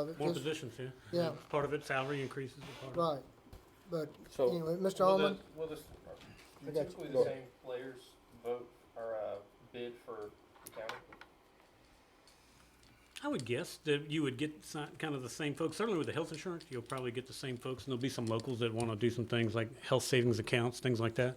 of it. More just- positions, yeah. Yeah. Part of it, salary increases. Part of it. Right, but So- anyway, Mr. Will Allman, will this, I got you. typically Go the ahead. same players vote or bid for the county? I would guess that you would get kind of the same folks. Certainly with the health insurance, you'll probably get the same folks, and there'll be some locals that want to do some things like health savings accounts, things like that.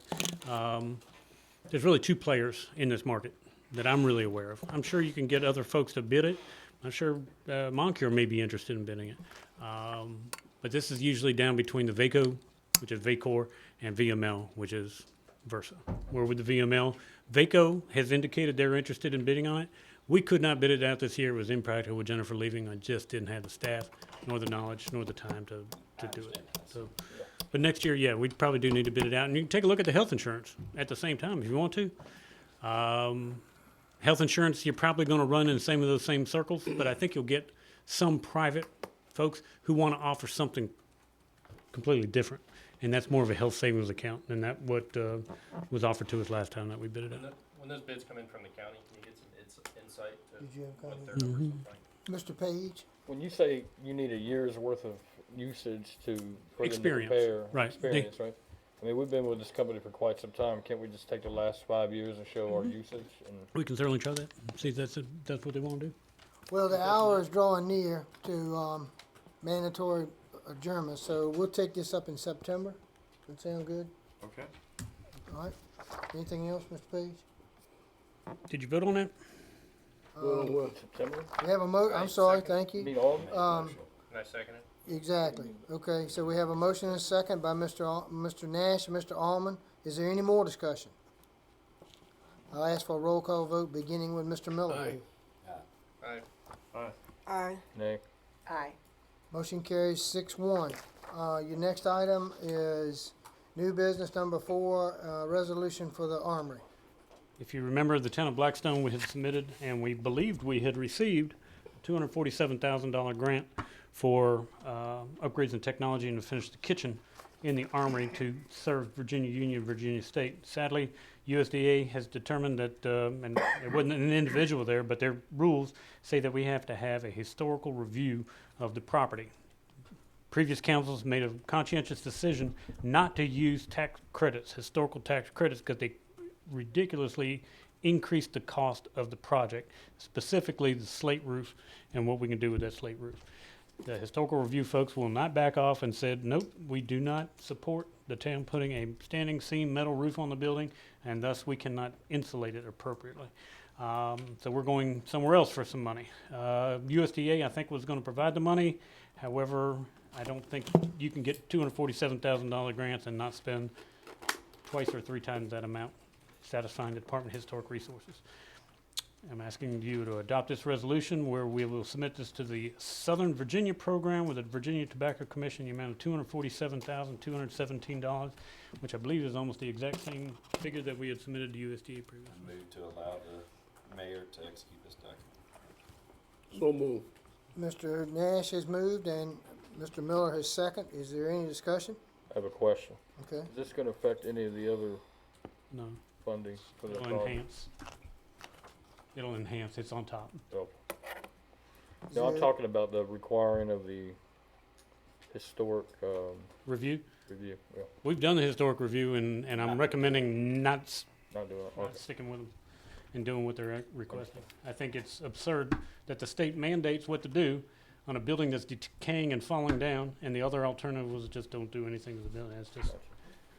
There's really two players in this market that I'm really aware of. I'm sure you can get other folks to bid it. I'm sure Moncure may be interested in bidding it. But this is usually down between the VACO, which is VACOR, and VML, which is Versa. Where with the VML, VACO has indicated they're interested in bidding on it. We could not bid it out this year. It was impractical with Jennifer leaving. I just didn't have the staff, nor the knowledge, nor the time to do it. So, but next year, yeah, we probably do need to bid it out. And you can take a look at the health insurance at the same time if you want to. Health insurance, you're probably going to run in some of those same circles, but I think you'll get some private folks who want to offer something completely different. And that's more of a health savings account than that what was offered to us last time that we bid it out. When those bids come in from the county, can you get some insight to Did you have a what comment? their numbers look like? Mr. Page, When you say you need a year's worth of usage to put in the Experience, repair, right. experience, right? I mean, we've been with this company for quite some time. Can't we just take the last 5 years and show our usage? And We can certainly try that, see if that's what they want to do. well, the hour is drawing near to mandatory adjournment, so we'll take this up in September. That sound good? Okay. All right. Anything else, Mr. Page? Did you vote on that? September? We have a I'm I sorry, second. thank You you. mean all? Um, Can I second it? Exactly. Okay, so we have a motion and a second by Mr. Nash and Mr. Allman. Is there any more discussion? I'll ask for a roll call vote, beginning with Mr. Miller. Aye. Aye. Nay. Aye. Motion carries 6-1. Your next item is new business number 4, resolution for the Armory. If you remember, the town of Blackstone, we had submitted, and we believed we had received a $247,000 grant for upgrades in technology and to finish the kitchen in the Armory to serve Virginia Union, Virginia State. Sadly, USDA has determined that, and there wasn't an individual there, but their rules say that we have to have a historical review of the property. Previous councils made a conscientious decision not to use tax credits, historical tax credits, because they ridiculously increased the cost of the project, specifically the slate roof and what we can do with that slate roof. The historical review folks will not back off and said, nope, we do not support the town putting a standing seam metal roof on the building, and thus we cannot insulate it appropriately. So we're going somewhere else for some money. USDA, I think, was going to provide the money. However, I don't think you can get $247,000 grants and not spend twice or 3 times that amount satisfying the Department of Historic Resources. I'm asking you to adopt this resolution where we will submit this to the Southern Virginia program with the Virginia Tobacco Commission, the amount of $247,217, which I believe is almost the exact same figure that we had submitted to USDA previously. Move to allow the mayor to execute this document. So move. Mr. Nash has moved and Mr. Miller has second. Is there any discussion? I have a question. Okay. Is this gonna affect any of the other No, funding for the it'll project? enhance. It'll enhance, it's on top. No, Is No, I'm there- talking about the requiring of the historic, Review, review, yeah, we've done the historic review and I'm recommending not not doing it, not okay. sticking with them and doing what they're requesting. I think it's absurd that the state mandates what to do on a building that's decaying and falling down, and the other alternative was just don't do anything to the building. It's just,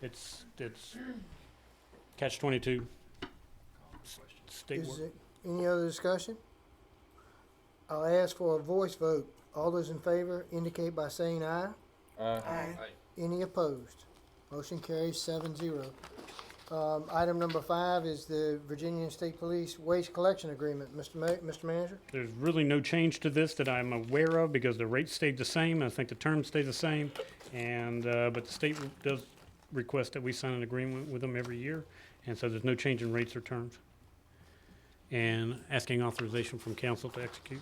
it's catch-22. State Is work. there any other discussion? I'll ask for a voice vote. All those in favor indicate by saying aye. Aye. Any opposed? Motion carries 7-0. Item number 5 is the Virginia State Police Waste Collection Agreement. Mr. Manager? There's really no change to this that I'm aware of because the rate stayed the same. I think the terms stay the same. And, but the state does request that we sign an agreement with them every year. And so there's no change in rates or terms. And asking authorization from council to execute.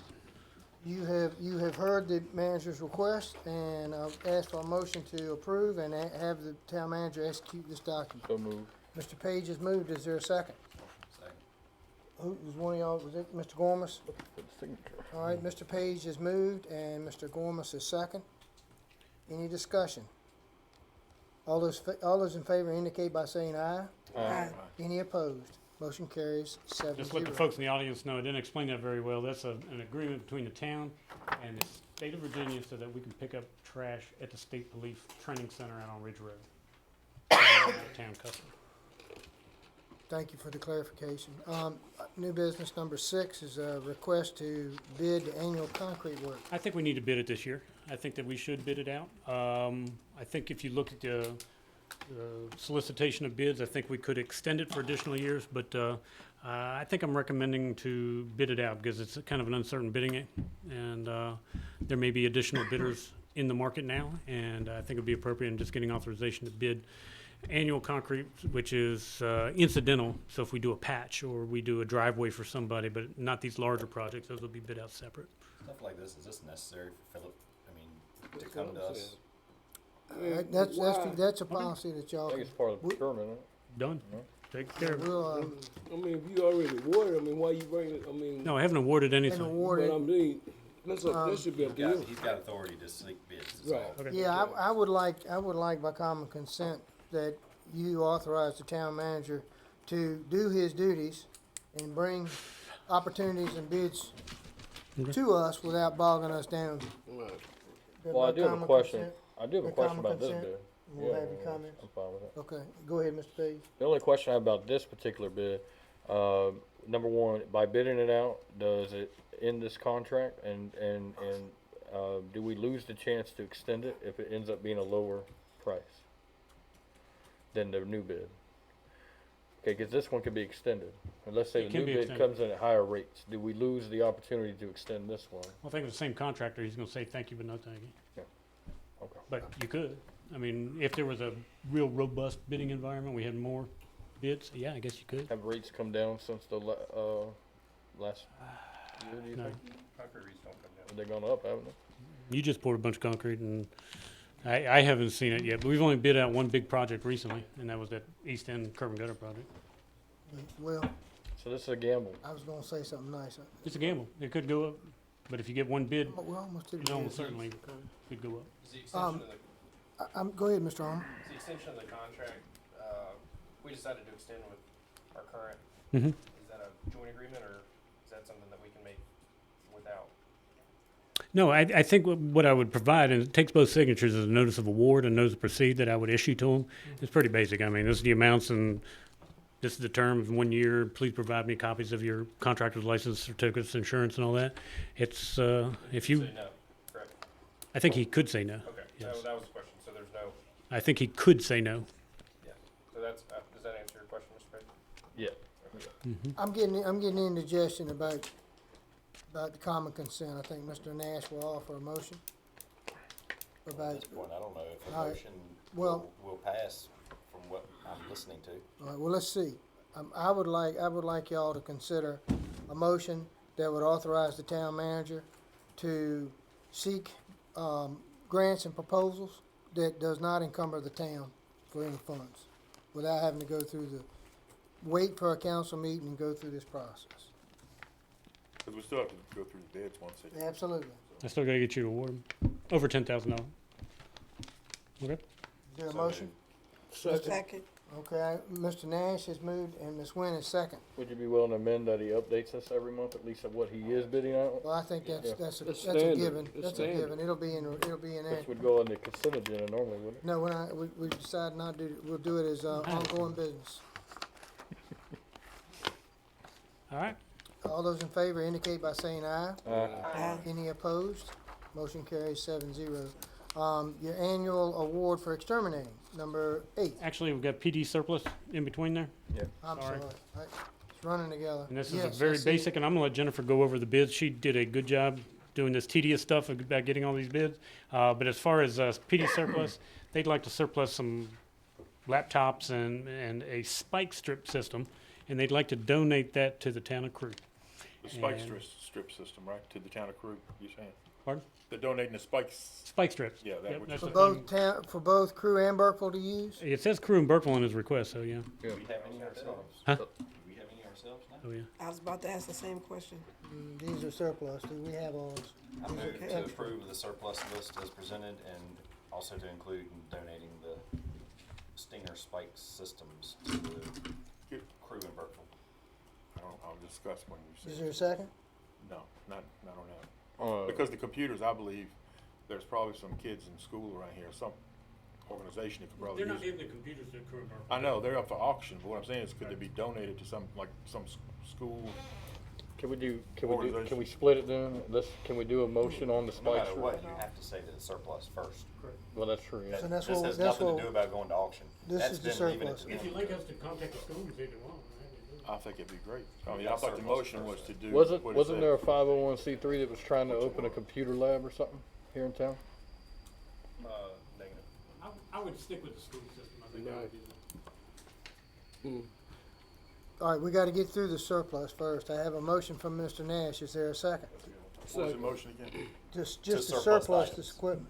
You have heard the manager's request, and I'll ask for a motion to approve and have the town manager execute this document. So moved. Mr. Page has moved. Is there a second? Second. who was one of y'all, was it Mr. Gormas? For the signature. All right, Mr. Page has moved and Mr. Gormas is second. Any discussion? All those in favor indicate by saying aye. Aye. Any opposed? Motion carries 7-0. Just let the folks in the audience know, I didn't explain that very well. That's an agreement between the town and the state of Virginia so that we can pick up trash at the State Police Training Center out on Ridge Road. Town customer. Thank you for the clarification. New business number 6 is a request to bid the annual concrete work. I think we need to bid it this year. I think that we should bid it out. I think if you look at the solicitation of bids, I think we could extend it for additional years, but I think I'm recommending to bid it out because it's kind of an uncertain bidding, and there may be additional bidders in the market now, and I think it'd be appropriate in just getting authorization to bid annual concrete, which is incidental. So if we do a patch or we do a driveway for somebody, but not these larger projects, those will be bid out separate. Stuff like this, is this necessary for Philip, I mean, to come to us? That's a policy that I y'all think can, it's part of the procurement, isn't it? Done. Take care of it. we'll, I mean, if you already awarded, I mean, why you bring it, I mean, No, I haven't awarded and anything. award but I it. mean, that should be up to you. He's got authority to seek bids, that's Right. all. Okay. Yeah, I would like by common consent that you authorize the town manager to do his duties and bring opportunities and bids Okay. to us without bogging us down. Right. Well, I By do have a common question. consent, I do have a With question common about this consent, bid. We'll have Yeah, your comments. I'm fine with it. Okay, go ahead, Mr. Page. The only question I have about this particular bid, number one, by bidding it out, does it end this contract? And do we lose the chance to extend it if it ends up being a lower price than the new bid? Okay, because this one could be extended. And let's say It the can new be bid extended. comes in at higher rates. Do we lose the opportunity to extend this one? I think it's the same contractor, he's gonna say thank you, but no thank you. Okay. But you could. I mean, if there was a real robust bidding environment, we had more bids, yeah, I guess you could. Have rates come down since the last year, do you No. think? Concrete rates don't come down. They've gone up, haven't they? You just poured a bunch of concrete and I haven't seen it yet, but we've only bid out one big project recently, and that was that East End curb and gutter project. Well, So this is a gamble. I was gonna say something nice. It's a gamble. It could go up, but if you get one bid, But we're almost to the it almost bid. certainly could go up. Is the extension of the, Go ahead, Mr. Arm. is the extension of the contract, we decided to extend with our current, Mm-hmm. is that a joint agreement or is that something that we can make without? No, I think what I would provide, and it takes both signatures, is a notice of award and notice of proceed that I would issue to them. It's pretty basic. I mean, this is the amounts and this is the terms, 1 year. Please provide me copies of your contractor's license, certificates, insurance, and all that. It's, if you, Say no, correct? I think he could say no. Okay, Yes. that was the question, so there's no, I think he could say no. so that's, does that answer your question, Mr. Page? Yeah. I'm getting indigestion about the common consent. I think Mr. Nash will offer a motion At about, this point, I don't know if a All right. motion Well- will pass from what I'm listening to. all right, well, let's see. I would like y'all to consider a motion that would authorize the town manager to seek, grants and proposals that does not encumber the town for any funds, without having to go through wait for a council meeting and go through this process. Because we still have to go through the bids once it. Absolutely. I still gotta get you to award him. Over $10,000. Okay? Is there a motion? Second. Okay, Mr. Nash has moved and Ms. Nguyen is second. Would you be willing to amend that he updates us every month, at least of what he is bidding out? Well, I think that's Yeah. a It's given. standard. It's That's a standard. given. It'll be in there. Which would go on the consent agenda normally, wouldn't it? No, we decided not to, we'll do it as, ongoing business. All right. All those in favor indicate by saying aye. Aye. Any opposed? Motion carries 7-0. Your annual award for exterminating, number 8. Actually, we've got PD surplus in between there. I'm Sorry. sorry. It's running together. And this is Yes, a very I see. basic, and I'm gonna let Jennifer go over the bids. She did a good job doing this tedious stuff about getting all these bids. But as far as PD surplus, they'd like to surplus some laptops and a spike strip system, and they'd like to donate that to the town of Crew. The spike And- strip system, right, to the town of Crew, you're saying? Pardon? They're donating the spikes, Spike strips. yeah, that Yep, would that's For the both thing. for both Crew and Burkeville to use? It says Crew and Burkeville in his request, so yeah. Do we have any ourselves? Huh? Do we have any ourselves now? Oh, yeah. I was about to ask the same question. These are surplus, do we have ours? I move Okay. to approve the surplus list as presented and also to include in donating the Stinger spike systems to the crew in Burkeville. I'll discuss when you Is say. there a second? No, not on that. Because the computers, I believe, there's probably some kids in school around here, some organization that could probably They're use not it. giving the computers to crew and I know, they're up for auction, but what I'm saying is could they be donated to some, like, some school? Can we Organization. split it then? Can we do a motion on the No spike matter strip? what, you have to say that it's surplus first. Well, that's true, yeah. So that's This what- has that's nothing to what- do about going to auction. this That's is the them leaving it surplus. to If them. you'd like us to contact the schools, if they want, I think it'd be great. I mean, Yeah, I thought the surplus motion was first. to do. Wasn't what it wasn't said. there a 501c3 that was trying to open a computer lab or something here in town? Negative. I would stick with the school system. I think that would be the. All right, we gotta get through the surplus first. I have a motion from Mr. Nash. Is there a second? What was the motion again? Just To to surplus surplus items. this equipment.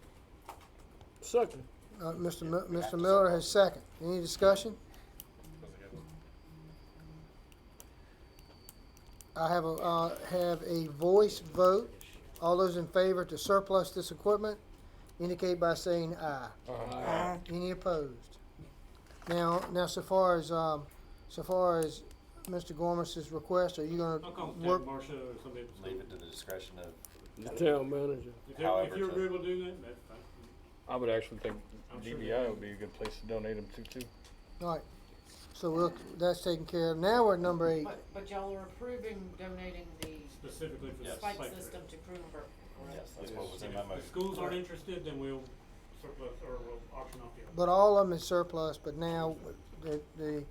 Second. Mr. Miller has second. Any discussion? I have a voice vote. All those in favor to surplus this equipment indicate by saying aye. Aye. Any opposed? Now, so far as Mr. Gormas's request, are you I'll gonna contact work? Marcia or somebody. Leave it to the discretion of, The town manager. If However, you're to- agreeable to doing that, that's fine. I would actually think I'm sure DBI would be a good place to donate them to too. All right, so that's taken care of. Now we're at number 8. But y'all are approving donating the Specifically for the Yes. spike spike system to Krumenberg, correct? yes, that's what was in And my if the motion. schools aren't interested, then we'll surplus or we'll auction off the other. But all of them is surplus, but now the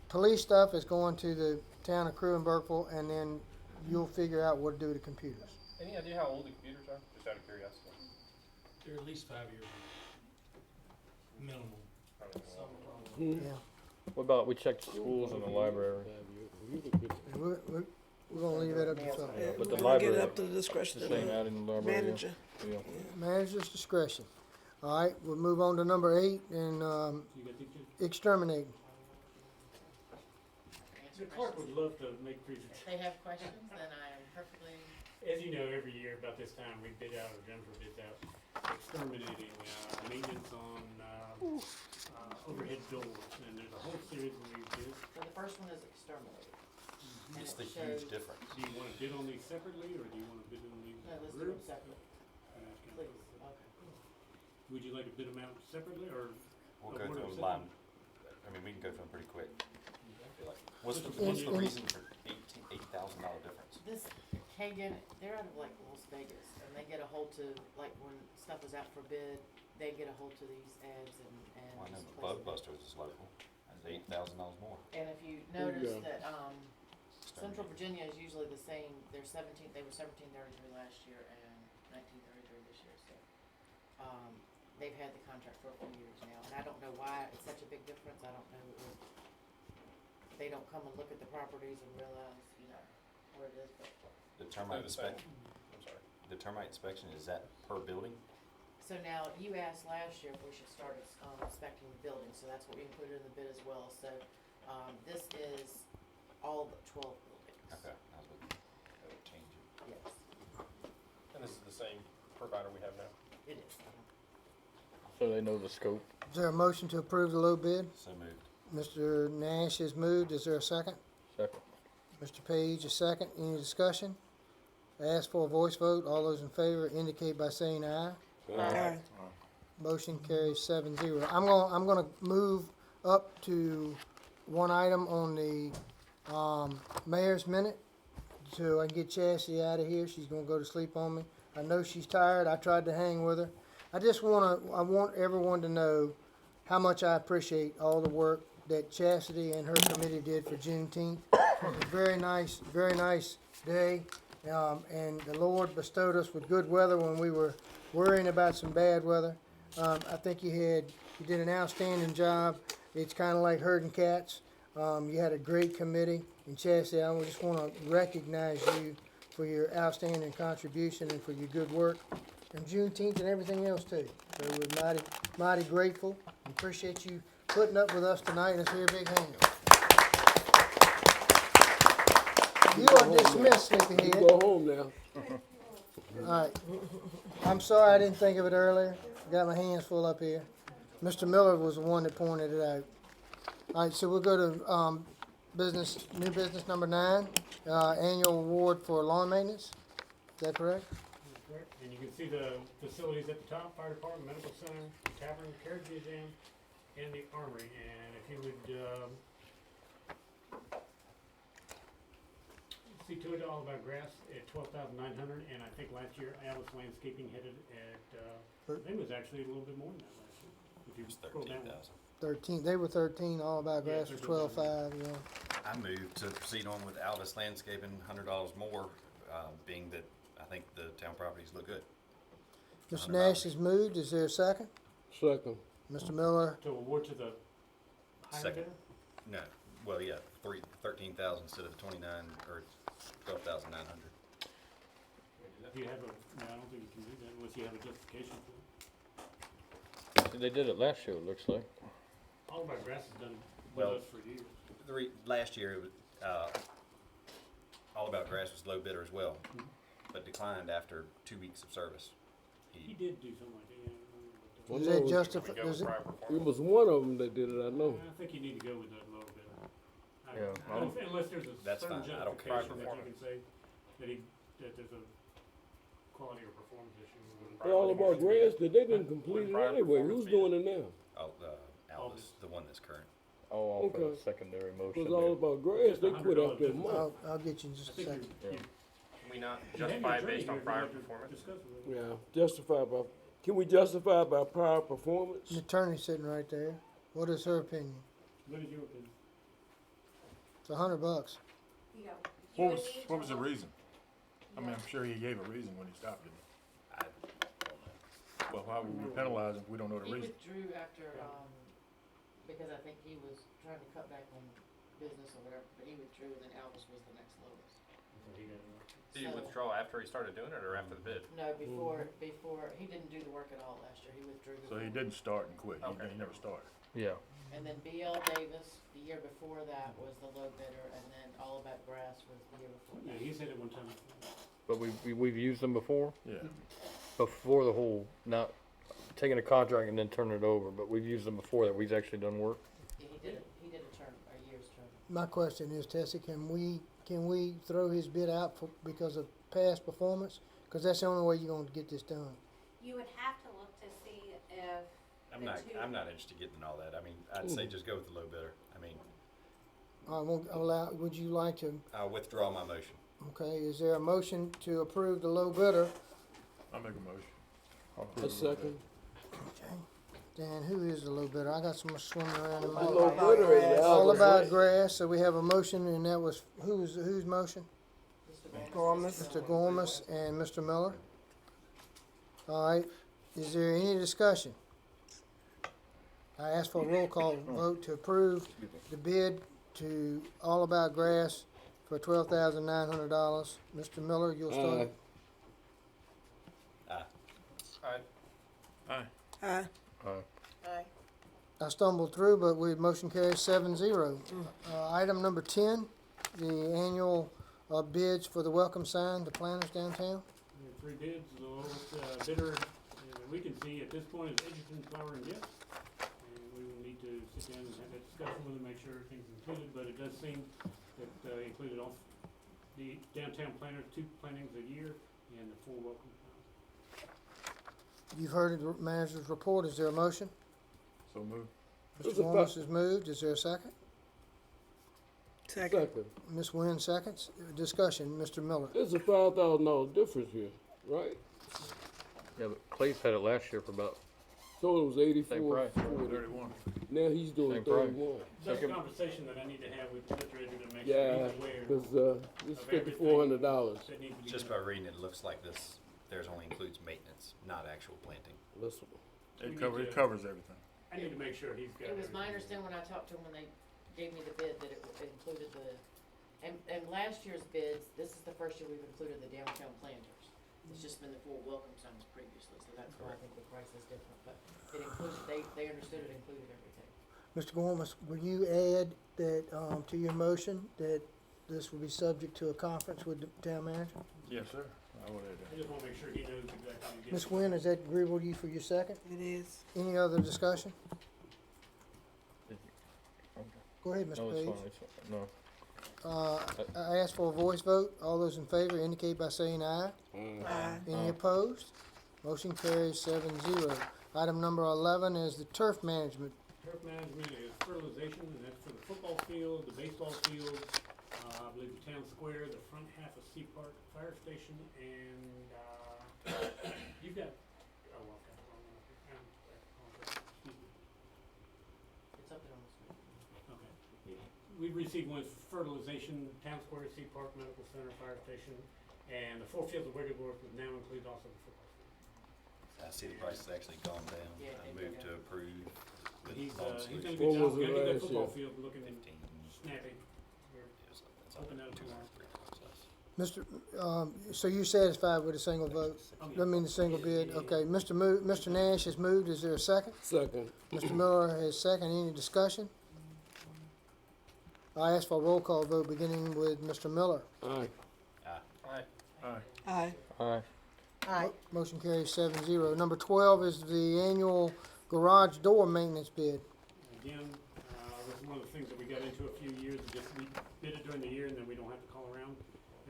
police stuff is going to the town of Crew and Burkeville, and then you'll figure out what to do with the computers. Any idea how old the computers are? Just out of curiosity. They're at least 5 years minimum. Yeah, What about we check the schools and the library? and we're gonna leave that up to some. Yeah, but we're the gonna get it library- up to the discretion The of same the out in the library. manager. Yeah. Manager's discretion. All right, we'll move on to number 8 and You got these two? exterminating. The clerk would love to make presentations. They have questions, then I am perfectly, As you know, every year about this time, we bid out, or Jennifer bids out, exterminating, maintenance on, overhead doors, and there's a whole series of these bids. so the first one is exterminated. And It's it the shows- huge difference. Do you wanna bid on these separately, or do you wanna bid on these No, as a let's do group? them separate, please, okay. Would you like to bid them out separately, or? We'll Oh, go what through is them it? line, I mean, we can go through them pretty quick. I feel like. What's the In- reason for $80,000 difference? This Kagan, they're out of like Las Vegas, and they get a hold to, like when stuff is out for bid, they get a hold to these ads and Well, I know just the place Bug it. Busters is local, that's $8,000 more. And if you notice Yeah. that, Central Virginia is usually the same, they were 1733 last year and 1933 this year, so. They've had the contract for a few years now, and I don't know why it's such a big difference, I don't know if they don't come and look at the properties and realize, you know, where it is, but. The termite inspection, I'm sorry. the termite inspection, is that per building? So now, you asked last year if we should start inspecting the building, so that's what we included in the bid as well, so, this is all but 12 buildings. Okay, that would change it. Yes, And this is the same provider we have now. it is. So they know the scope. Is there a motion to approve the low bid? So moved. Mr. Nash has moved. Is there a second? Second. Mr. Page, a second. Any discussion? I ask for a voice vote. All those in favor indicate by saying aye. Aye. Motion carries 7-0. I'm gonna move up to one item on the, mayor's minute, so I can get Chastity out of here. She's gonna go to sleep on me. I know she's tired. I tried to hang with her. I want everyone to know how much I appreciate all the work that Chastity and her committee did for Juneteenth. It was a very nice day, and the Lord bestowed us with good weather when we were worrying about some bad weather. I think you did an outstanding job. It's kind of like herding cats. You had a great committee, and Chastity, I just want to recognize you for your outstanding contribution and for your good work, and Juneteenth and everything else too. So we're mighty grateful. Appreciate you putting up with us tonight. Let's hear a big hand. You are dismissed, You sleepyhead. go home now. Alright. I'm sorry I didn't think of it earlier. Got my hands full up here. Mr. Miller was the one that pointed it out. Alright, so we'll go to, new business number 9, annual award for lawn maintenance. Is that correct? Correct. And you can see the facilities at the top, fire department, medical center, tavern, carriage museum, and the armory. And if you would, see to it, All About Grass at $12,900, and I think last year Alice Landscaping had it at, I think it was actually a little bit more than that last year. If you It's scroll down. 13,000. 13, they were 13, All About Yeah, Grass was 12.5, yeah. I move to proceed on with Alvis Landscaping, $100 more, being that I think the town properties look good. Mr. Nash has moved, is there a second? Second. Mr. Miller, To award to the higher Second. bidder? No, well, yeah, 13,000 instead of the 29, or 12,900. Do you have a, no, I don't think you can do that unless you have a justification for it. They did it last year, it looks like. All About Grass has done with Well, us for years. Last year, it was, All About Grass was low bidder as well, but declined after 2 weeks of service. He did do something like that, yeah. I remember, but, Well, does no, that we justify, Go does with it, prior It performance. was one of them that did it, I know. I think you need to go with that low bidder. Yeah, Unless there's a That's certain fine, I don't care. justification that you can say that there's a quality or performance issue. But All About Grass, they didn't complete it prior anyway. performance Who's doing it now? Oh, Alvis, Aldis. the one that's current. All off of Okay. a secondary It motion was All there. About Grass, Just they quit $100 after a difference. month. I'll get you in just I a think second. you, Can we not you have your justify it attorney based here on if you'd prior like to performance? discuss it with him. Yeah, justified by, can we justify by prior performance? The attorney's sitting right there. What is her opinion? What is your opinion? It's $100. What was the reason? I mean, I'm sure he gave a reason when he stopped it. I don't know. Well, how would we penalize him if we don't know the He reason? withdrew after, because I think he was trying to cut back on business or whatever, but he withdrew and then Alvis was the next lowest. So he got, Did you So- withdraw after he started doing it or after the bid? No, before, he didn't do the work at all last year, he withdrew. So he before. didn't start and quit. Okay. He never started. Yeah. And then BL Davis, the year before that was the low bidder, and then All About Grass was the year before yeah, that. he said it one time. But we've used them before, Yeah. before the whole, not taking a contract and then turning it over, but we've used them before that we've actually done work. Yeah, he did a term, a year's term. My question is, Tessie, can we throw his bid out for, because of past performance? Cause that's the only way you're gonna get this done. You would have to look to see if I'm not interested in getting all that. I mean, I'd say just go with the low bidder. I mean, I won't allow, would you like to, I'll withdraw my motion. okay, is there a motion to approve the low bidder? I'll make a motion. A second. Okay. Dan, who is the low bidder? I got some swimming around in The my. low bidder is All Alvis. About Grass, so we have a motion, and that was, whose motion? Mr. Gormas. Mr. Gormas and Mr. Miller. All right, is there any discussion? I ask for a roll call vote to approve the bid to All About Grass for $12,900. Mr. Miller, you'll start. Aye. Alright, Aye. Aye. I stumbled through, but motion carries 7-0. Item number 10, the annual bids for the welcome sign to planners downtown. We have 3 bids. The lowest bidder that we can see at this point is Edgerton Flower and Gifts. And we will need to sit down and have that discussion with them, make sure everything's included, but it does seem that included all the downtown planners, 2 plantings a year, and the 4 welcome signs. You've heard the manager's report. Is there a motion? So move. Mr. It's a Gormas has moved. Is there a second? Second. Second. Ms. Nguyen seconds. Discussion, Mr. Miller. There's a $5,000 difference here, right? Yeah, but Clay's had it last year for about, So it was Same 84. price, right? 40. 31. Now he's doing Same price. 31. That's a Second- conversation that I need to have with Mr. Edgerton to make sure Yeah, he's aware because it's of everything $5,400. that needs to be Just done. by reading it, it looks like theirs only includes maintenance, not actual planting. Listen, It covers everything. I need to make sure he's got It was my everything. understanding when I talked to him, when they gave me the bid, that it included and last year's bids, this is the first year we've included the downtown planters. It's just been the 4 welcome signs previously, so that's why I think the price is different, but it included, they understood it included everything. Mr. Gormas, will you add that, to your motion, that this will be subject to a conference with the town manager. Yes, sir. I would I just wanna make sure he knows exactly what he's Ms. getting. Nguyen, is that agreeable to you for your second? It is. Any other discussion? Go ahead, No, Mr. it's Page. fine, it's fine, no. I ask for a voice vote. All those in favor indicate by saying aye. Aye. Any opposed? Motion carries 7-0. Item number 11 is the turf management. Turf management is fertilization, and that's for the football field, the baseball field, I believe the town square, the front half of Sea Park Fire Station, and, you've got, oh, well, I've got the wrong one up here. Excuse me. It's up there on the screen. Okay. We've received ones for fertilization, town square, Sea Park Medical Center, fire station, and the 4 fields of Wigged Work would now include also the football field. I see the price has actually gone down. Yeah, I it moved did to approve with He's loan done a solutions. good What job, was it getting that last football year? field looking 15. snappy. We're Yes, that's Open all. that up tomorrow. 2 or 3 process. So you're satisfied with a single vote? I mean, the single bid? Okay, Mr. Nash has moved. Is there a second? Second. Mr. Miller has second. Any discussion? I ask for a roll call vote beginning with Mr. Miller. Aye. Aye. Aye. Motion carries 7-0. Number 12 is the annual garage door maintenance bid. Again, this is one of the things that we got into a few years, just we bid it during the year and then we don't have to call around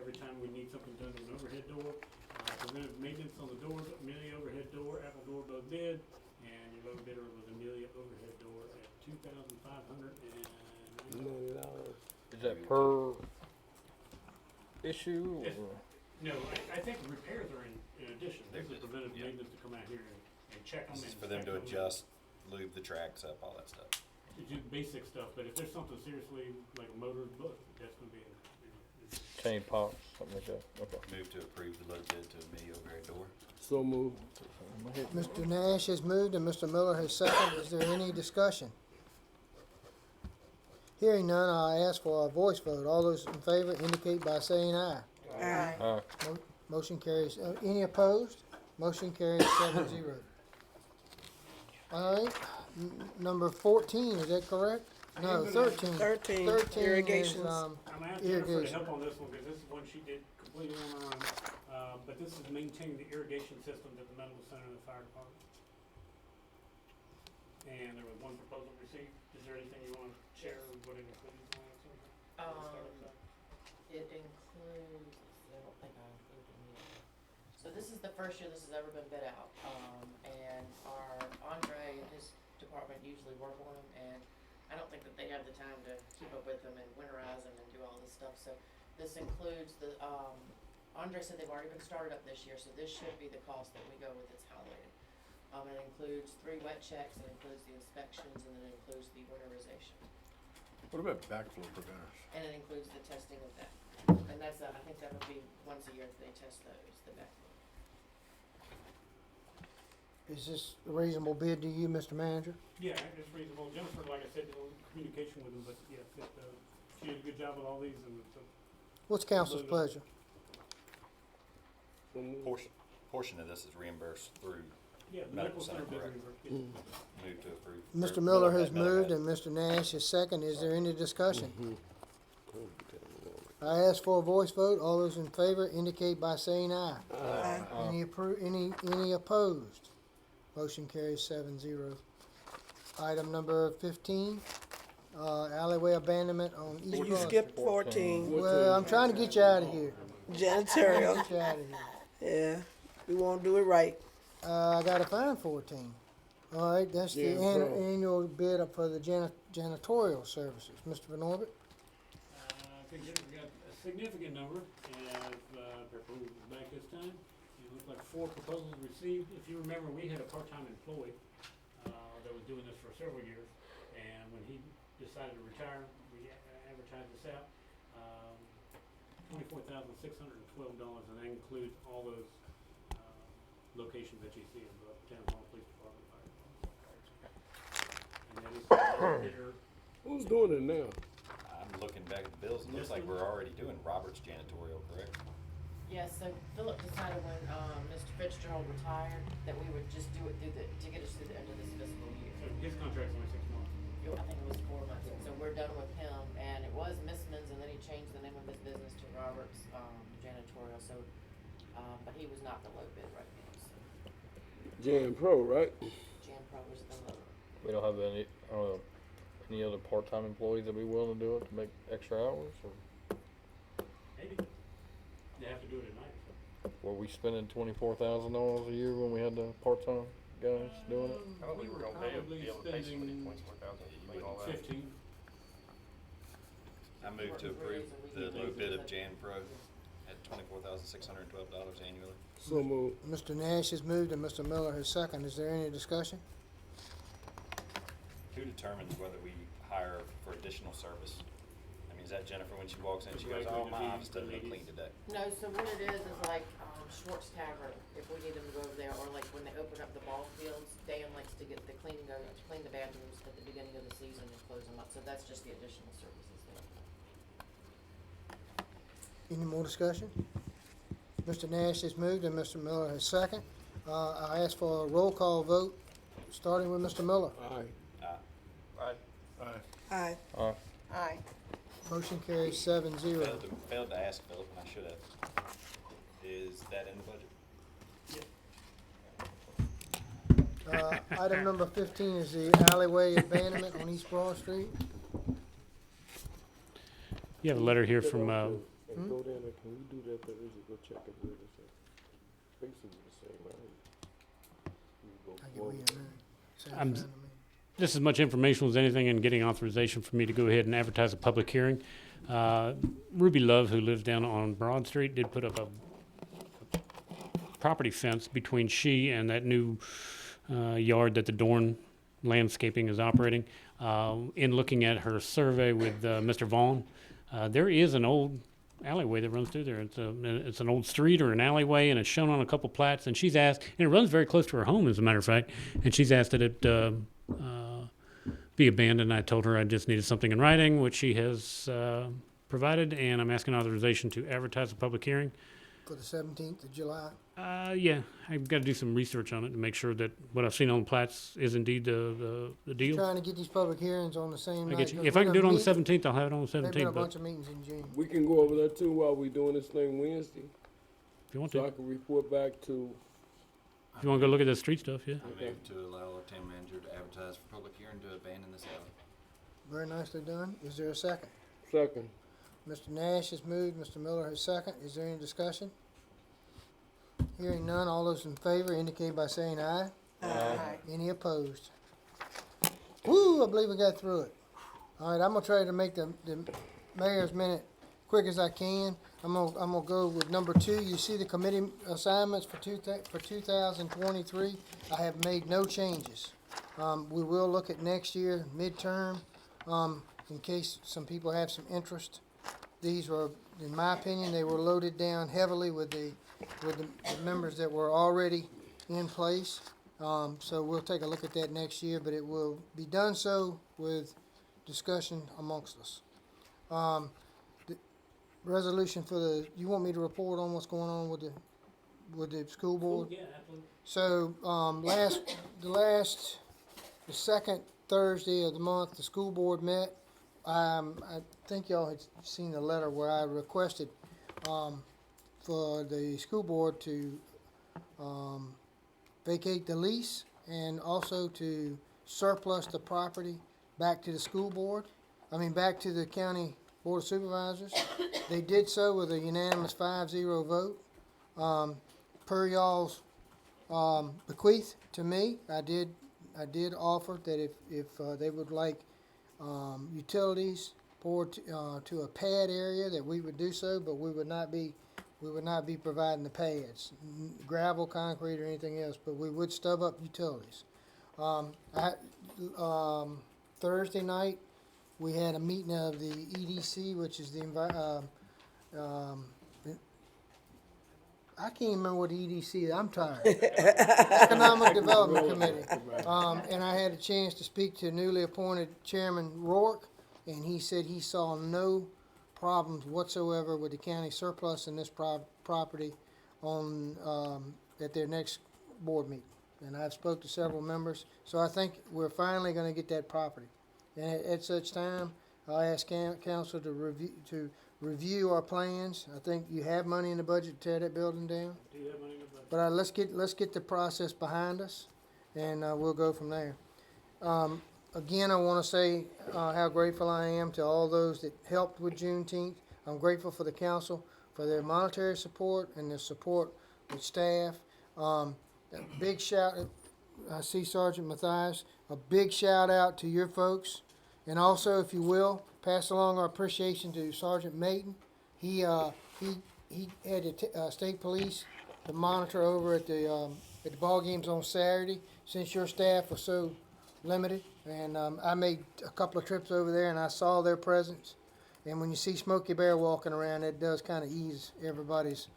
every time we need something done with an overhead door. Preventive maintenance on the doors, Amelia overhead door, Apple door both bid, and your low bidder was Amelia overhead door at $2,590. Is that per issue Yes. or? No, I think repairs are in addition. This is preventive Yeah. maintenance to come out here and check them. This is and for them to inspect them. adjust, lube the tracks up, all that stuff. To do basic stuff, but if there's something seriously like a motor, that's gonna be, Chain pops, something like that, okay. Move to approve the low bid to Amelia overhead door. So moved. Mr. Nash has moved and Mr. Miller has seconded. Is there any discussion? Hearing none, I ask for a voice vote. All those in favor indicate by saying aye. Aye. Aye. Motion carries. Any opposed? Motion carries 7-0. All right, number 14, is that correct? No, 13. 13, 13 is, irrigations. I'm gonna ask Jennifer to Irrigation. help on this one, because this is one she did completely on her own. But this is maintaining the irrigation systems at the medical center and the fire department. And there was one proposal received. Is there anything you wanna share with what it includes and all that sort of thing? It includes, I don't think I included any. So this is the first year this has ever been bid out, and our Andre and his department usually work on them, and I don't think that they have the time to keep up with them and winterize them and do all this stuff, so this includes the, Andre said they've already been started up this year, so this should be the cost that we go with, it's highlighted. It includes 3 wet checks, it includes the inspections, and it includes the winterization, What about backflow preventers? and it includes the testing of that. And that's, I think that would be once a year that they test those, the backflow. Is this a reasonable bid to you, Mr. Manager? Yeah, it's reasonable. Jennifer, like I said, did a little communication with them, but yes, she did a good job with all these, and so. What's council's pleasure? So moved. Portion of this is reimbursed through, Yeah, the Medical medical center center, bid correct. reimbursement. move to approve. Mr. or Miller has Miller moved had. and Mr. Nash has second. Is there any discussion? Mhm. I ask for a voice vote. All those in favor indicate by saying aye. Aye. Any opposed? Motion carries 7-0. Item number 15, alleyway abandonment on East You Broad Street. skipped 14, Well, I'm trying to get you out of here. janitorial. Get you out of here. Yeah, we won't do it right. I gotta find 14. All right, that's the Yeah, bro. annual bid up for the janitorial services. Mr. Van Orbit? I think that we got a significant number, and proposals back this time. It looked like 4 proposals received. If you remember, we had a part-time employee that was doing this for several years, and when he decided to retire, we advertised this out. $24,612, and that includes all those locations that you see in the town hall, police department, fire department. And that is the bidder. Who's doing it now? I'm looking back at the bills, it looks like we're already doing Robert's janitorial, correct? Yeah, so Philip decided when, Mr. Fitzgerald retired, that we would just do it through to get us through the end of this fiscal year. So his contract's only 6 months. I think it was 4 months, so we're done with him, and it was Missman's, and then he changed the name of his business to Roberts, Janitorial, so, but he was not the low bid right now, so Jan Pro, right? Jan Pro was the low. We don't have any other part-time employees that be willing to do it to make extra hours, or Maybe. They have to do it at night. were we spending $24,000 a year when we had the part-time guys doing it? I don't think we're gonna pay, be able to pay somebody 24,000 to make all that. 15. I move to approve the low bid of Jan Pro at $24,612 annually. So moved. Mr. Nash has moved and Mr. Miller has seconded. Is there any discussion? Who determines whether we hire for additional service? I mean, is that Jennifer when she walks in, she goes, oh, my office doesn't look clean today? No, so what it is like, Schwartz Tavern, if we need them to go over there, or like when they open up the ball fields, Dan likes to get the clean the bathrooms at the beginning of the season and close them up, so that's just the additional services there. Any more discussion? Mr. Nash has moved and Mr. Miller has seconded. I ask for a roll call vote, starting with Mr. Miller. Aye. Aye. Aye. Aye. Aye. Motion carries 7-0. Failed to ask Philip, and I should have. Is that in the budget? Item number 15 is the alleyway abandonment on East Broad Street. You have a letter here from, And go down there, can we do that Thursday, go check it, where it's at? Basically the same, right? You I go can forward. read it now. Sounds I'm- fine to me. this is much information as anything in getting authorization for me to go ahead and advertise a public hearing. Ruby Love, who lives down on Broad Street, did put up a property fence between she and that new yard that the Dorn Landscaping is operating. In looking at her survey with Mr. Vaughn, there is an old alleyway that runs through there. It's an old street or an alleyway, and it's shown on a couple plats. And she's asked, and it runs very close to her home, as a matter of fact. And she's asked that it be abandoned. I told her I just needed something in writing, which she has provided, and I'm asking authorization to advertise a public hearing. For the 17th of July. Yeah, I've got to do some research on it to make sure that what I've seen on the plats is indeed the deal. Trying to get these public hearings on the same I night. get you. 'cause If we're I can do it gonna on the meet- 17th, I'll have it on the There've been a 17th. But bunch of meetings in June. We can go over that too while we doing this thing Wednesday, if you want so I to, can report back to, if you want to go look at the street stuff, yeah. I move to allow our town manager to advertise for public hearing to abandon this alley. Very nicely done. Is there a second? second. Mr. Nash has moved, Mr. Miller has second. Is there any discussion? Hearing none, all those in favor indicate by saying aye. Aye. Any opposed? Woo, I believe we got through it. All right, I'm gonna try to make the mayor's minute quick as I can. I'm gonna go with number 2. You see the committee assignments for 2023. I have made no changes. We will look at next year, midterm, in case some people have some interest. These were, in my opinion, they were loaded down heavily with the members that were already in place. So we'll take a look at that next year, but it will be done so with discussion amongst us. The resolution for you want me to report on what's going on with the school board? Yeah, absolutely. So, the second Thursday of the month, the school board met. I think y'all had seen the letter where I requested, for the school board to, vacate the lease and also to surplus the property back to the school board. Back to the county board of supervisors. They did so with a unanimous 5-0 vote. Per y'all's bequeath to me, I did offer that if they would like utilities poured to a pad area, that we would do so, but we would not be providing the pads, gravel, concrete, or anything else, but we would stub up utilities. Thursday night, we had a meeting of the EDC, which is the I can't remember what the EDC is. I'm tired. Economic Development Committee. And I had a chance to speak to newly appointed Chairman Rourke, and he said he saw no problems whatsoever with the county surplus in this property at their next board meeting. And I've spoke to several members, so I think we're finally gonna get that property. And at such time, I'll ask council to review our plans. I think you have money in the budget to tear that building down. Do you have money in the budget? But let's get the process behind us, and we'll go from there. Again, I want to say how grateful I am to all those that helped with Juneteenth. I'm grateful for the council for their monetary support and their support with staff. A big shout. I see Sergeant Matthias. A big shout out to your folks, and also, if you will, pass along our appreciation to Sergeant Mayton. He had the state police to monitor over at the ball games on Saturday, since your staff was so limited. And I made a couple of trips over there, and I saw their presence. And when you see Smokey Bear walking around, it does kind of ease everybody's,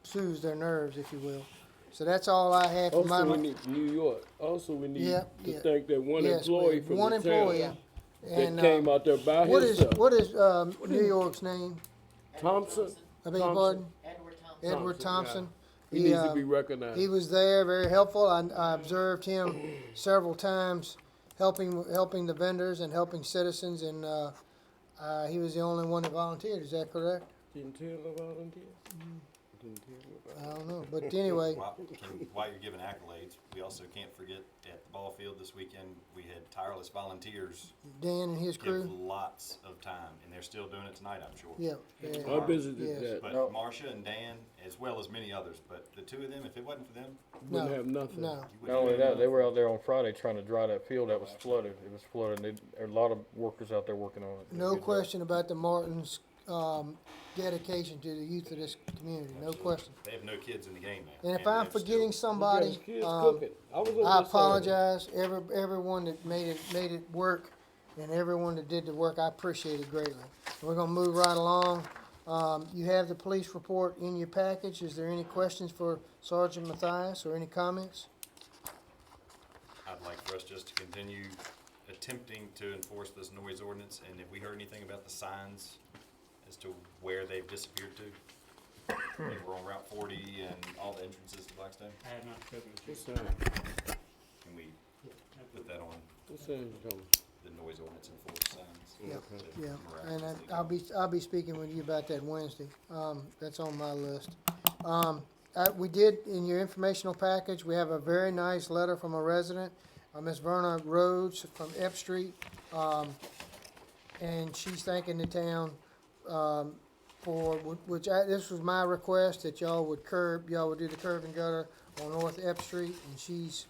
soothes their nerves, if you will. So that's all I have for my. Also, we need New York. Also, we need Yeah, to yeah. thank that one Yes, employee well, from one the employee, town that and came out there by what is himself. New York's name? Thompson. I beg your Thompson. pardon? Edward Thompson. Edward Thompson. He needs to um, be recognized. He was there, very helpful. I observed him several times, helping the vendors and helping citizens, and he was the only one that volunteered. Is that correct? Didn't tell the volunteer. Didn't tell I don't know, but anyway, While you're giving accolades, we also can't forget at the ball field this weekend, we had tireless volunteers Dan and his give crew. lots of time, and they're still doing it tonight, I'm sure. Yeah, I yeah. visited Yes. that. But No. Marcia and Dan, as well as many others, but the two of them, if it wasn't for them, Wouldn't No, have nothing. no. you Not wouldn't only have that, they were out there on Friday trying to dry that field that was flooded. It was flooded. There are a lot of workers out there working on it. No Good job. question about the Martins' dedication to the youth of this community. No question. They have no kids in the game now. And if I'm they're still- forgetting somebody, Kids um, cooking. I was over I there Saturday. apologize. Everyone that made it work, and everyone that did the work, I appreciate it greatly. We're gonna move right along. You have the police report in your package. Is there any questions for Sergeant Matthias or any comments? I'd like for us just to continue attempting to enforce this noise ordinance, and if we heard anything about the signs as to where they've disappeared to, they were on Route 40 and all the entrances to Blackstone, I have not spoken to you. What sign? can we put that on What sign you talking? the noise ordinance enforced signs? Yeah, Okay. yeah, and I'll be speaking with you about that Wednesday. That's on my list. We did, in your informational package, we have a very nice letter from a resident, Miss Verna Rhodes from Ep Street. And she's thanking the town, for, this was my request, that y'all would do the curb and gutter on North Ep Street, and she's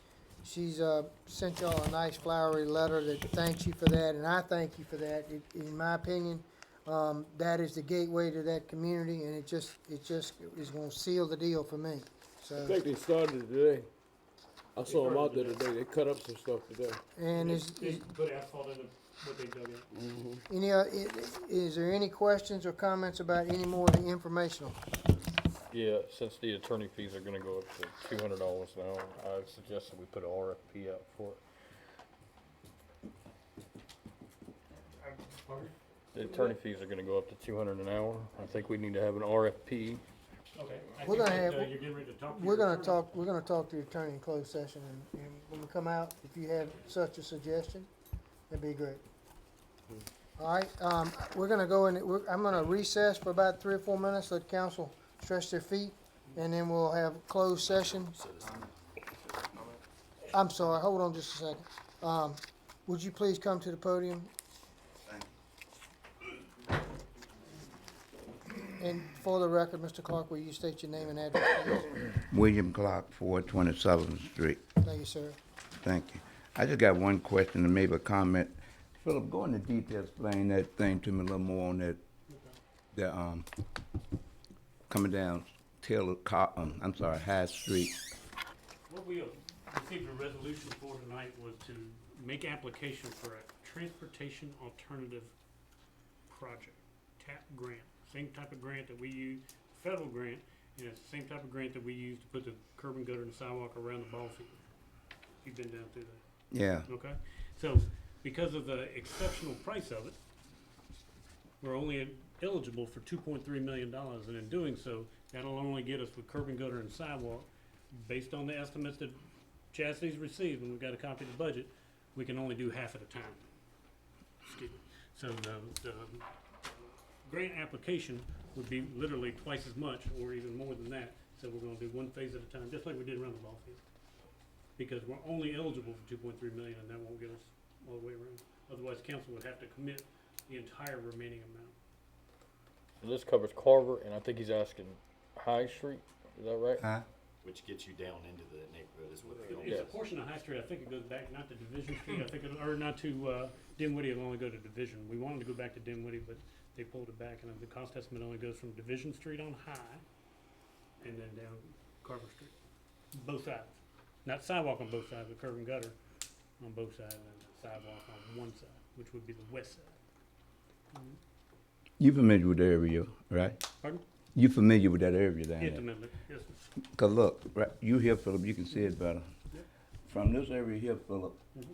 sent y'all a nice flowery letter that thanks you for that, and I thank you for that. In my opinion, that is the gateway to that community, and it just is gonna seal the deal for me, I so. think they started today. I saw them out there today. They cut up some stuff today. And They put asphalt in what they dug out. is there any questions or comments about any more of the informational? Yeah, since the attorney fees are gonna go up to $200 an hour, I suggested we put an RFP out for it. Pardon? The attorney fees are gonna go up to $200 an hour. I think we need to have an RFP. Okay. I We're think gonna that, have- you're getting ready to talk to We're your gonna attorney. talk to the attorney in closed session, and when we come out, if you have such a suggestion, that'd be great. All right, we're gonna go in, I'm gonna recess for about 3 or 4 minutes, let council stretch their feet, and then we'll have closed session. I'm sorry, hold on just a second. Would you please come to the podium? And for the record, Mr. Clark, will you state your name and address, please? William Clark, 427th Street. Thank you, sir. Thank you. I just got one question and maybe a comment. Philip, go into detail, explain that thing to me a little more on that, coming down High Street. What we received a resolution for tonight was to make application for a transportation alternative project, TAP grant. Same type of grant that we use, federal grant, and it's the same type of grant that we use to put the curb and gutter and sidewalk around the ball field. You've been down through that, Yeah, okay? So, because of the exceptional price of it, we're only eligible for $2.3 million, and in doing so, that'll only get us with curb and gutter and sidewalk. Based on the estimates that Chastity's received, and we've got a copy of the budget, we can only do half at a time. excuse me. So the grant application would be literally twice as much or even more than that. So we're gonna do one phase at a time, just like we did around the ball field. Because we're only eligible for 2.3 million, and that won't get us all the way around. Otherwise, council would have to commit the entire remaining amount. So this covers Carver, and I think he's asking High Street, is that right? Huh? Which gets you down into the neighborhood is what the goal It's a is. portion of High Street, I think it goes back not to Division Street, I think, or not to, Dinwiddie, it'll only go to Division. We wanted to go back to Dinwiddie, but they pulled it back, and the cost estimate only goes from Division Street on High, and then down Carver Street, both sides. Not sidewalk on both sides, but curb and gutter on both sides, and sidewalk on one side, which would be the west side. You familiar with the area, right? Pardon? You familiar with that area down there? Intimately, yes, sir. Cause look, right, you here, Philip, you can see it better. Yep. From this area here, Philip, Mhm.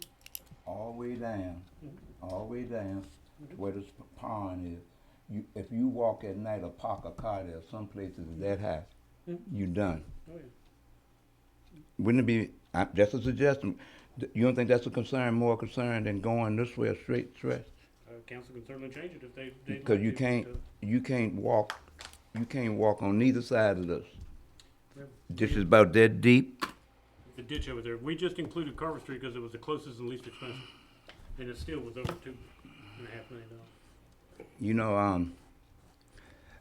all the way down, Mhm. all the way down to Mhm. where this pond is, if you walk at night or park a car there, some places is that high, Mhm. you done. Oh, yeah. Wouldn't it be, just a suggestion, you don't think that's a concern, more concern than going this way, a straight stretch? Council can certainly change it if they'd Cause like you to, can't, but, you can't walk on neither side of this. yeah. This is about that deep. The ditch over there, we just included Carver Street because it was the closest and least expensive, and it still was over $2.5 million. You know,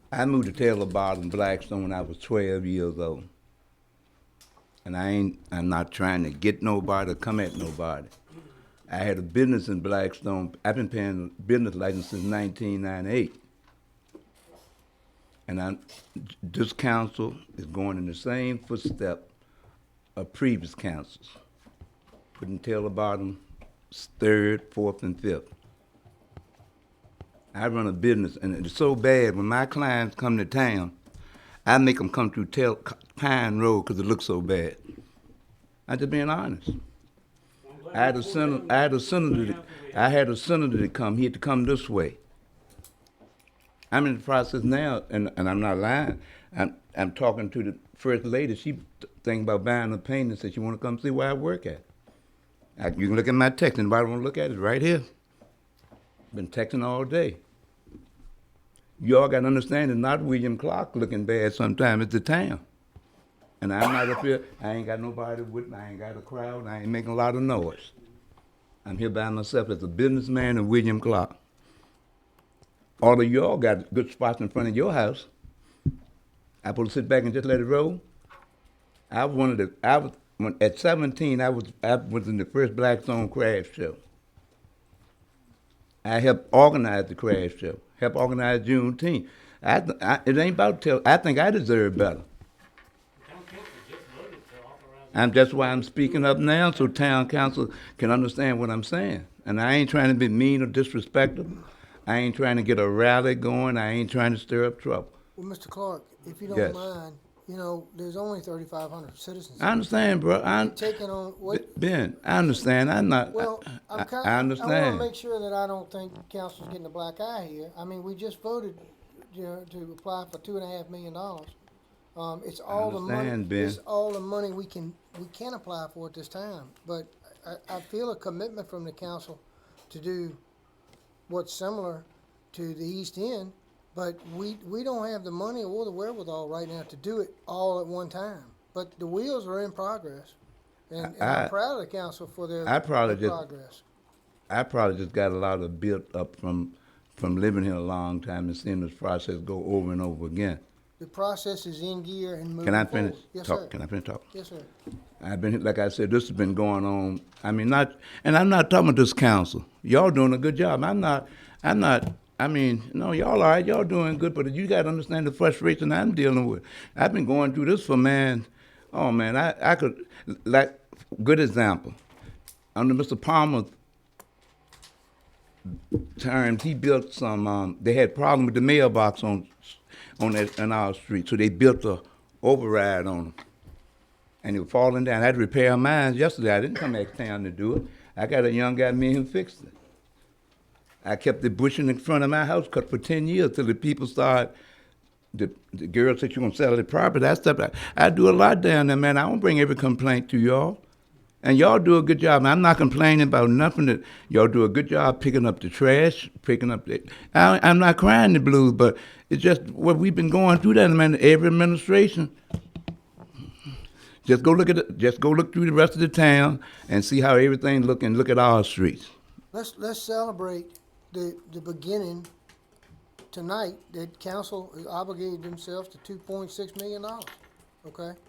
I moved to Taylor Bottom, Blackstone when I was 12 years old. And I'm not trying to get nobody or come at nobody. I had a business in Blackstone. I've been paying a business license since 1998. And this council is going in the same footstep of previous councils, putting Taylor Bottom third, fourth, and fifth. I run a business, and it's so bad when my clients come to town, I make them come through Pine Road because it looks so bad. I'm just being honest. I had a senator to come. He had to come this way. I'm in the process now, and I'm not lying. I'm talking to the first lady. She thinking about buying a painting and said she want to come see where I work at. You can look at my text. Anybody want to look at it? Right here. Been texting all day. You all got to understand it's not William Clark looking bad sometimes, it's the town. And I'm not up here, I ain't got nobody with me, I ain't got a crowd, I ain't making a lot of noise. I'm here by myself as a businessman and William Clark. All of y'all got good spots in front of your house. I supposed to sit back and just let it roll? At 17, I was in the first Blackstone craft show. I helped organize the craft show, helped organize Juneteenth. It ain't about I think I deserve better. That's why I'm speaking up now, so town council can understand what I'm saying. And I ain't trying to be mean or disrespectful. I ain't trying to get a rally going. I ain't trying to stir up trouble. Well, Mr. Clark, if you don't Yes. mind, there's only 3,500 citizens. I understand, bro. Taking on what? Ben, I understand. I'm not. Well, I I understand. want to make sure that I don't think council's getting a black eye here. I mean, we just voted, to apply for $2.5 million. It's all the money. understand, Ben. It's all the money we can apply for at this time. But I feel a commitment from the council to do what's similar to the East End. But we don't have the money or the wherewithal right now to do it all at one time. But the wheels are in progress, and I'm proud of the council for their progress. I probably just got a lot of built up from living here a long time and seeing this process go over and over again. The process is in gear and moving Can I forward. finish Yes, talk? sir. Can I finish talking? Yes, sir. I've been, like I said, this has been going on. I mean, and I'm not talking about this council. Y'all doing a good job. No, y'all all right. Y'all doing good, but you got to understand the frustration I'm dealing with. I've been going through this for, I could, like, good example. Under Mr. Palmer's terms, he built some, they had problem with the mailbox on our street, so they built a override on them. And it was falling down. I had to repair mine yesterday. I didn't come back to town to do it. I got a young guy, me and him fixed it. I kept the bush in front of my house cut for 10 years till the people started, the girl said she gonna sell the property. I do a lot down there, man. I don't bring every complaint to y'all. And y'all do a good job. I'm not complaining about nothing. That y'all do a good job picking up the trash, picking up the. I'm not crying the blues, but it's just what we've been going through. That man, every administration. Just go look through the rest of the town and see how everything look, and look at our streets. Let's celebrate the beginning tonight that council obligated themselves to $2.6 million, okay?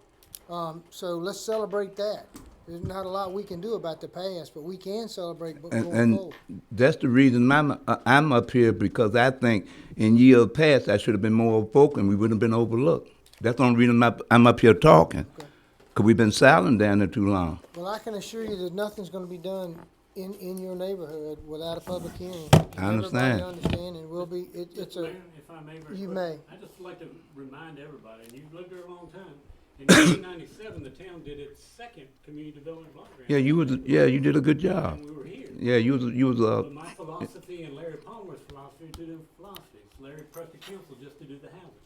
So let's celebrate that. There's not a lot we can do about the past, but we can celebrate going And forward. that's the reason I'm up here, because I think in years past I should have been more vocal and we wouldn't have been overlooked. That's the only reason I'm up here talking, because we've been silent down there too long. Well, I can assure you that nothing's gonna be done in your neighborhood without a public hearing. I understand. Everybody understand, and will be, it's a, Mayor, if I may, very you quick, may. I'd just like to remind everybody, and you've lived there a long time, in 1997, the town did its second community development block grant. You did a good job. And we were here. Yeah, you was But my philosophy and Larry Palmer's philosophy are two different philosophies. Larry pressed the council just to do the housing.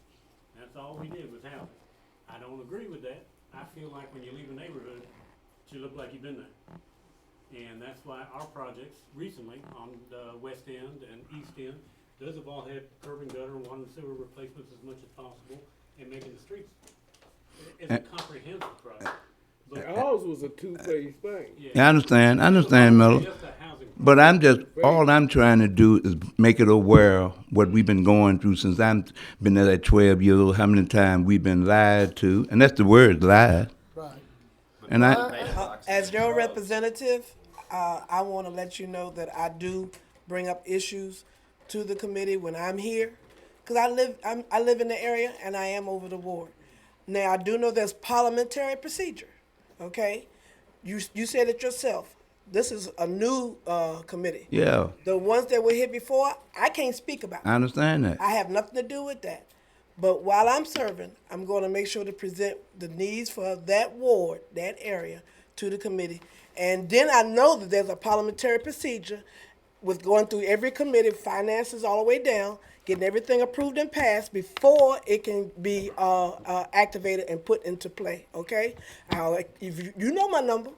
That's all we did was housing. I don't agree with that. I feel like when you leave a neighborhood, it should look like you've been there. And that's why our projects recently on the west end and east end, those have all had curb and gutter and water and sewer replacements as much as possible and making the streets. It's a comprehensive project. But Ours was a two-phase thing. I understand, Miller. just a housing But all I'm trying to do is make it aware of what we've been going through since I've been there at 12 years old, how many times we've been lied to, and that's the word, lied. right. And I, As your representative, I want to let you know that I do bring up issues to the committee when I'm here, because I live in the area and I am over the ward. Now, I do know there's parliamentary procedure, okay? You said it yourself. This is a new committee. yeah, The ones that were here before, I can't speak about. I understand that. I have nothing to do with that. But while I'm serving, I'm going to make sure to present the needs for that ward, that area, to the committee. And then I know that there's a parliamentary procedure with going through every committee, finances all the way down, getting everything approved and passed before it can be activated and put into play, okay? If you know my number,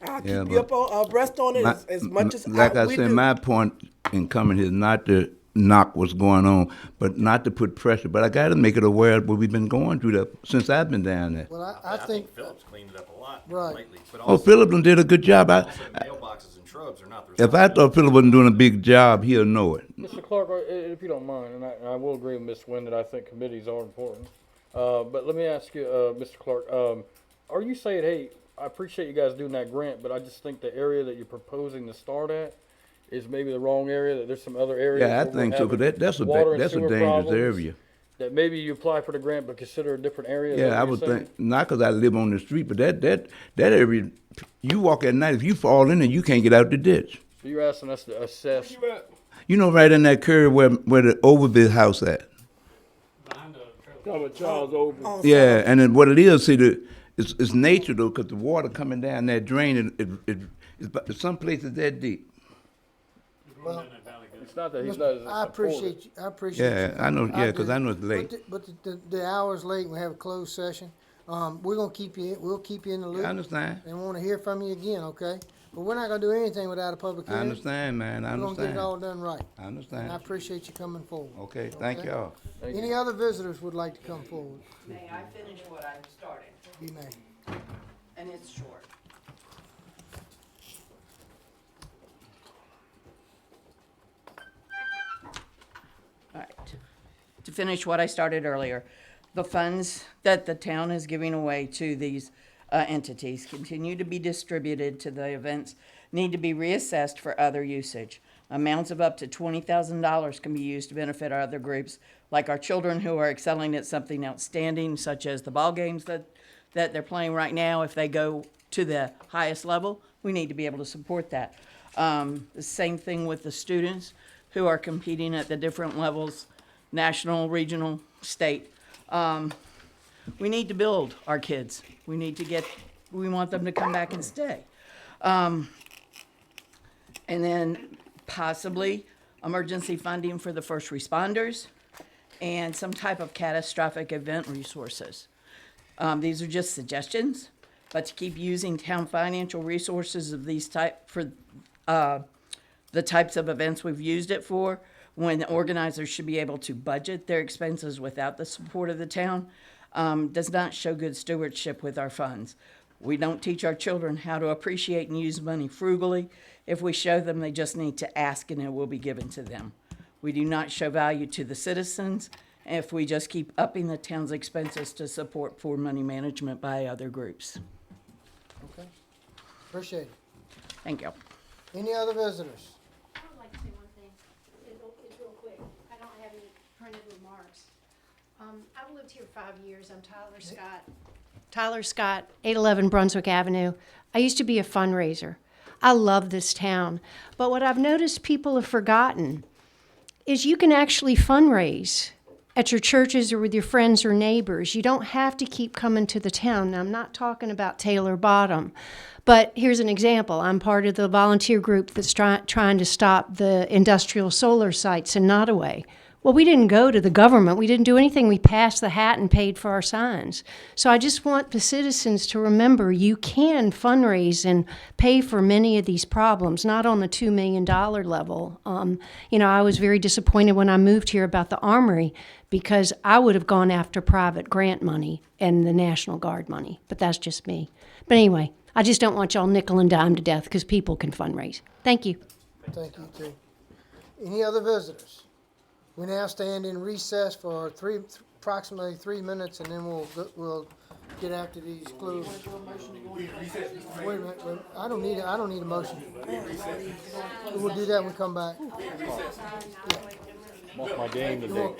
I'll Yeah, keep you but up on, abreast on it as much as like I we said, do. my point in coming here is not to knock what's going on, but not to put pressure. But I got to make it aware of what we've been going through that since I've been down there. Well, I think, Phillips cleaned it up a lot Right. lately, but Oh, also, Philip done did a good job. also mailboxes and shrubs are not the If I thought Philip wasn't doing a big job, he'll know it. Mr. Clark, if you don't mind, and I will agree with Ms. Wynn that I think committees are important. But let me ask you, Mr. Clark, are you saying, hey, I appreciate you guys doing that grant, but I just think the area that you're proposing to start at is maybe the wrong area, that there's some other areas? Yeah, I where we're think so, having because water and that's a sewer dangerous problems, area. That maybe you apply for the grant, but consider a different area? Is that Yeah, I what would you're saying? think, not because I live on the street, but that area, you walk at night, if you fall in there, you can't get out the ditch. So you're asking us to assess, You know, right in that curve where the Overbid house at. behind the trailer. Talking about Charles Open. On Yeah, and then what it is, see, it's nature though, because the water coming down that drain, it's some places that deep. Going down that valley goes. it's not that he's not as I appreciate you, I appreciate you. Yeah, I know, yeah, because do. I know it's late. But the hour's late, we have a closed session. We're gonna we'll keep you in the loop. I understand. And wanna hear from you again, okay? But we're not gonna do anything without a public I hearing. understand, man, I We're gonna get it understand. all done right. I And understand. I appreciate you coming forward. Okay, thank Okay. y'all. Any other visitors would like to come forward? May I finish what I started? You may. And it's short. All right. To finish what I started earlier, the funds that the town is giving away to these entities continue to be distributed to the events, need to be reassessed for other usage. Amounts of up to $20,000 can be used to benefit our other groups, like our children who are excelling at something outstanding, such as the ball games that they're playing right now. If they go to the highest level, we need to be able to support that. The same thing with the students who are competing at the different levels, national, regional, state. We need to build our kids. We want them to come back and stay. And then possibly emergency funding for the first responders and some type of catastrophic event resources. These are just suggestions. But to keep using town financial resources of these for the types of events we've used it for, when the organizers should be able to budget their expenses without the support of the town, does not show good stewardship with our funds. We don't teach our children how to appreciate and use money frugally. If we show them, they just need to ask and it will be given to them. We do not show value to the citizens if we just keep upping the town's expenses to support poor money management by other groups. Okay, appreciate it. Thank you. Any other visitors? I would like to say one thing. It's real quick. I don't have any printed remarks. I've lived here 5 years. I'm Tyler Scott. Tyler Scott, 811 Brunswick Avenue. I used to be a fundraiser. I love this town. But what I've noticed people have forgotten is you can actually fundraise at your churches or with your friends or neighbors. You don't have to keep coming to the town. Now, I'm not talking about Taylor Bottom, but here's an example. I'm part of the volunteer group that's trying to stop the industrial solar sites in Nottoway. Well, we didn't go to the government. We didn't do anything. We passed the hat and paid for our signs. So I just want the citizens to remember you can fundraise and pay for many of these problems, not on the $2 million level. I was very disappointed when I moved here about the Armory because I would have gone after private grant money and the National Guard money, but that's just me. But anyway, I just don't want y'all nickel and dime to death because people can fundraise. Thank you. Thank you, too. Any other visitors? We now stand in recess for approximately 3 minutes, and then we'll get after these clues. Wait a minute, I don't need a motion. We'll do that when we come back. That's my game today.